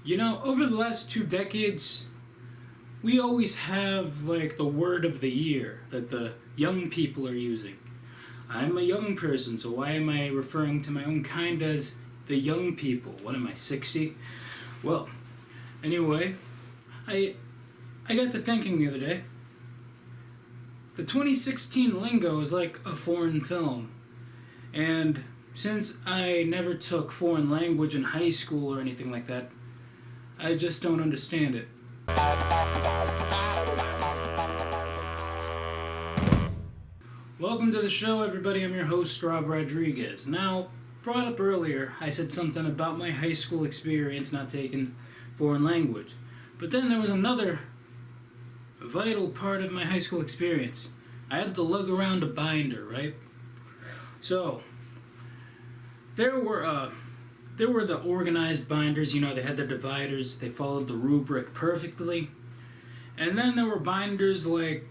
You know, over the last 2 decades, we always have like the word of the year that the young people are using. I'm a young person, so why am I referring to my own kind as the young people? What am I, 60? Well, anyway, I I got to thinking the other day. The 2016 lingo is like a foreign film, and since I never took foreign language in high school or anything like that, I just don't understand it. Welcome to the show, everybody. I'm your host, Rob Rodriguez. Now, brought up earlier, I said something about my high school experience not taking foreign language. But then there was another vital part of my high school experience. I had to lug around a binder, right? So, there were the organized binders, you know, they had the dividers, they followed the rubric perfectly. And then there were binders like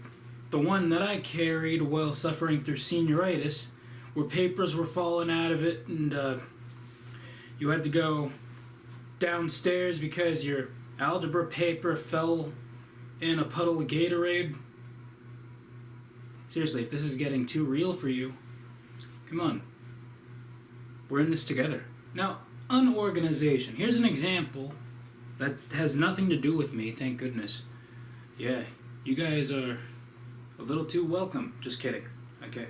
the one that I carried while suffering through senioritis, where papers were falling out of it and you had to go downstairs because your algebra paper fell in a puddle of Gatorade. Seriously, if this is getting too real for you, come on. We're in this together. Now, unorganization. Here's an example that has nothing to do with me, thank goodness. Yeah, you guys are a little too welcome. Just kidding. Okay.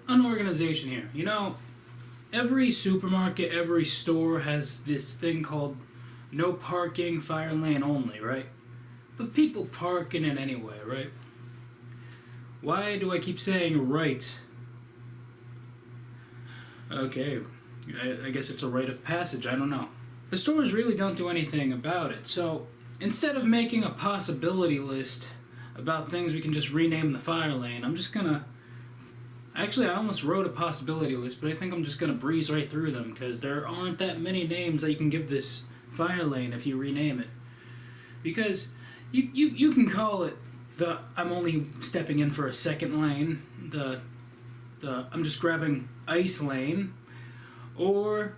Unorganization here. You know, every supermarket, every store has this thing called no parking, fire lane only, right? But people park in it anyway, right? Why do I keep saying right? Okay, I guess it's a rite of passage, I don't know. The stores really don't do anything about it, so instead of making a possibility list about things we can just rename the fire lane, I'm just gonna... Actually, I almost wrote a possibility list, but I think I'm just gonna breeze right through them, because there aren't that many names that you can give this fire lane if you rename it. Because you can call it the I'm only stepping in for a second lane, the I'm just grabbing ice lane, or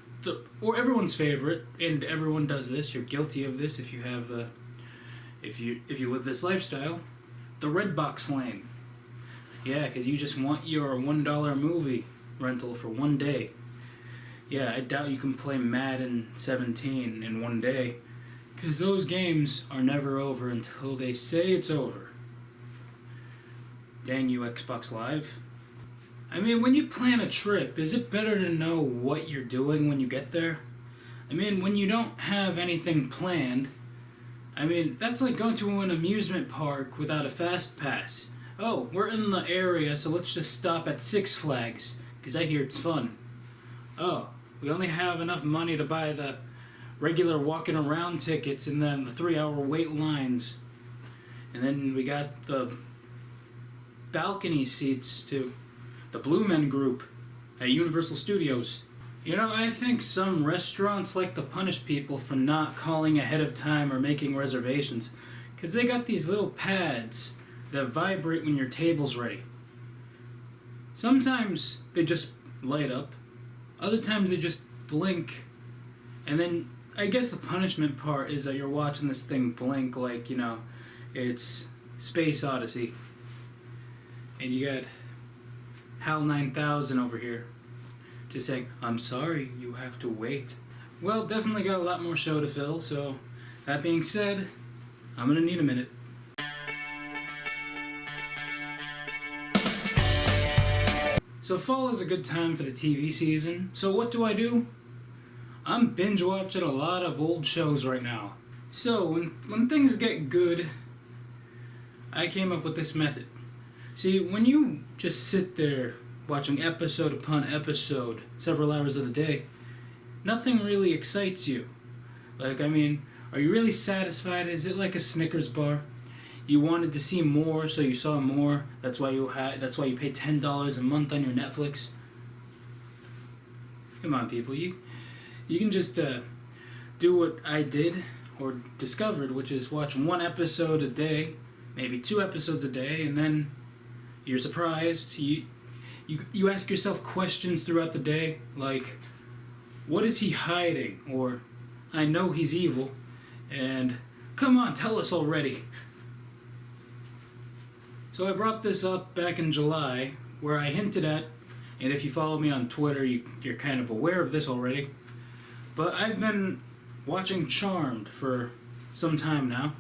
everyone's favorite, and everyone does this, you're guilty of this if you have if you live this lifestyle, the red box lane. Yeah, because you just want your $1 movie rental for one day. Yeah, I doubt you can play Madden 17 in one day, because those games are never over until they say it's over. Dang you, Xbox Live. I mean, when you plan a trip, is it better to know what you're doing when you get there? I mean, when you don't have anything planned, I mean, that's like going to an amusement park without a fast pass. Oh, we're in the area, so let's just stop at Six Flags, because I hear it's fun. Oh, we only have enough money to buy the regular walking around tickets and then the 3-hour wait lines. And then we got the balcony seats to the Blue Men Group at Universal Studios. You know, I think some restaurants like to punish people for not calling ahead of time or making reservations, because they got these little pads that vibrate when your table's ready. Sometimes they just light up, other times they just blink, and then I guess the punishment part is that you're watching this thing blink like, you know, it's Space Odyssey. And you got HAL 9000 over here, just saying, I'm sorry, you have to wait. Well, definitely got a lot more show to fill, so that being said, I'm gonna need a minute. So fall is a good time for the TV season, so what do? I'm binge watching a lot of old shows right now. So when things get good, I came up with this method. See, when you just sit there watching episode upon episode, several hours of the day, nothing really excites you. Like, I mean, are you really satisfied? Is it like a Snickers bar? You wanted to see more, so you saw more. That's why you pay $10 a month on your Netflix. Come on, people, you can just do what I did or discovered, which is watch one episode a day, maybe 2 episodes a day, and then you're surprised. You ask yourself questions throughout the day, like, what is he hiding? Or I know he's evil, and come on, tell us already. So I brought this up back in July, where I hinted at, and if you follow me on Twitter, you're kind of aware of this already, but I've been watching Charmed for some time now.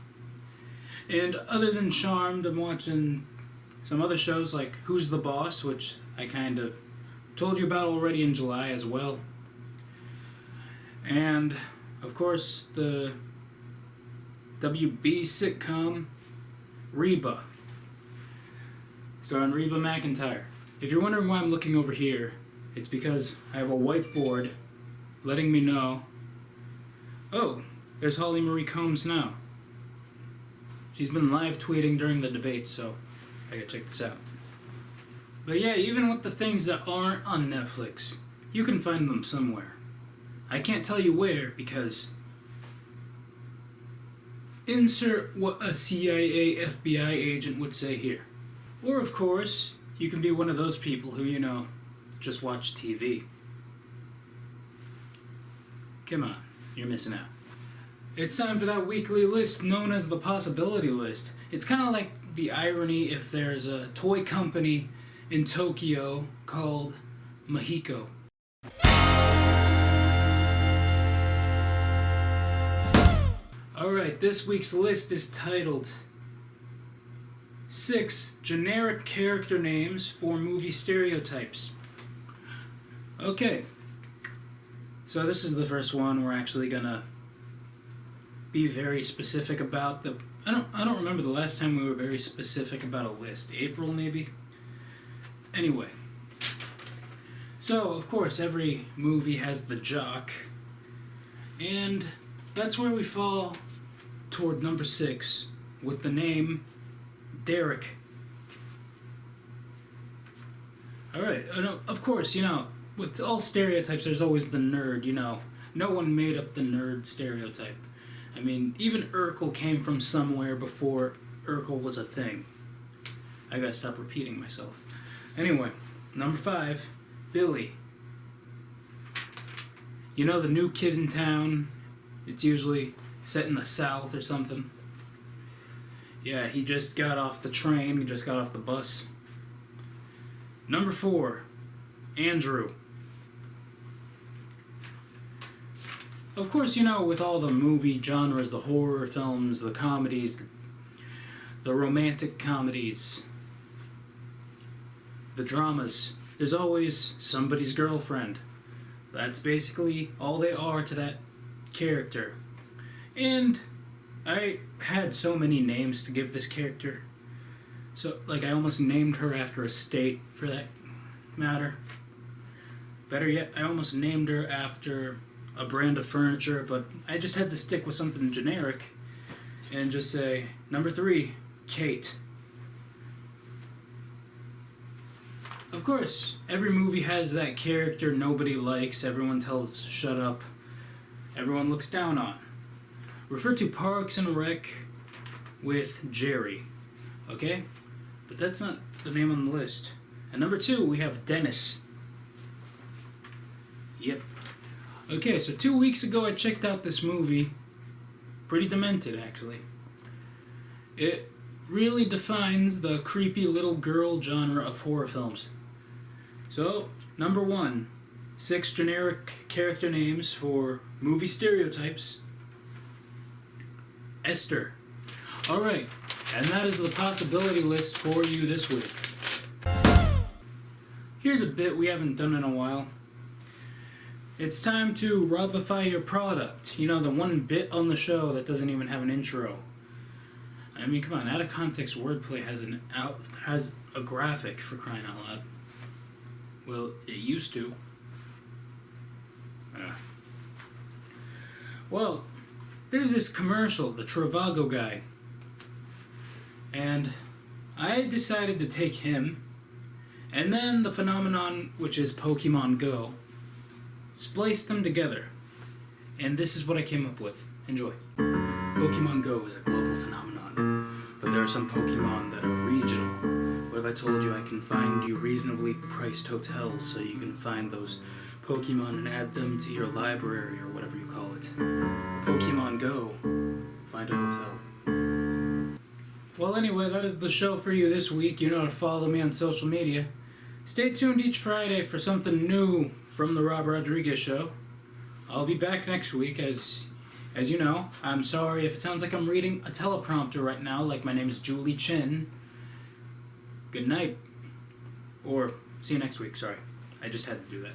And other than Charmed, I'm watching some other shows like Who's the Boss, which I kind of told you about already in July as well. And, of course, the WB sitcom Reba, starring Reba McEntire. If you're wondering why I'm looking over here, it's because I have a whiteboard letting me know, oh, there's Holly Marie Combs now. She's been live tweeting during the debate, so I gotta check this out. But yeah, even with the things that aren't on Netflix, you can find them somewhere. I can't tell you where because insert what a CIA, FBI agent would say here. Or of course, you can be one of those people who, just watch TV. Come on, you're missing out. It's time for that weekly list known as the possibility list. It's kind of like the irony if there's a toy company in Tokyo called Mahiko. Alright, this week's list is titled 6 Generic Character Names for Movie Stereotypes. Okay, so this is the first one we're actually gonna be very specific about. I don't remember the last time we were very specific about a list. April, maybe? Anyway. So, of course, every movie has the jock. And that's where we fall toward number 6 with the name Derek. Alright, of course, with all stereotypes, there's always the nerd, No one made up the nerd stereotype. I mean, even Urkel came from somewhere before Urkel was a thing. I gotta stop repeating myself. Anyway, number 5, Billy. The new kid in town. It's usually set in the South or something. Yeah, he just got off the train, he just got off the bus. Number 4, Andrew. Of course, with all the movie genres, the horror films, the comedies, the romantic comedies, the dramas, there's always somebody's girlfriend. That's basically all they are to that character. And I had so many names to give this character. So, I almost named her after a state, for that matter. Better yet, I almost named her after a brand of furniture, but I just had to stick with something generic and just say, number 3, Kate. Of course, every movie has that character nobody likes, everyone tells shut up, everyone looks down on. Refer to Parks and Rec with Jerry, okay? But that's not the name on the list. At number 2, we have Dennis. Yep. Okay, so 2 weeks ago I checked out this movie. Pretty demented, actually. It really defines the creepy little girl genre of horror films. So, number 1, 6 generic character names for movie stereotypes. Esther. Alright, and that is the possibility list for you this week. Here's a bit we haven't done in a while. It's time to robify your product. The one bit on the show that doesn't even have an intro. I mean, come on, out of context wordplay has a graphic, for crying out loud. Well, it used to. Well, there's this commercial, the Trivago guy. And I decided to take him, and then the phenomenon, which is Pokemon Go, splice them together. And this is what I came up with. Enjoy. Pokemon Go is a global phenomenon, but there are some Pokemon that are regional. What if I told you I can find you reasonably priced hotels so you can find those Pokemon and add them to your library or whatever you call it? anyway, that is the show for you this week. You know how to follow me on social media. Stay tuned each Friday for something new from the Rob Rodriguez Show. I'll be back next week, as you know. I'm sorry if it sounds like I'm reading a teleprompter right now, like my name is Julie Chin. Good night. Or see you next week, sorry. I just had to do that.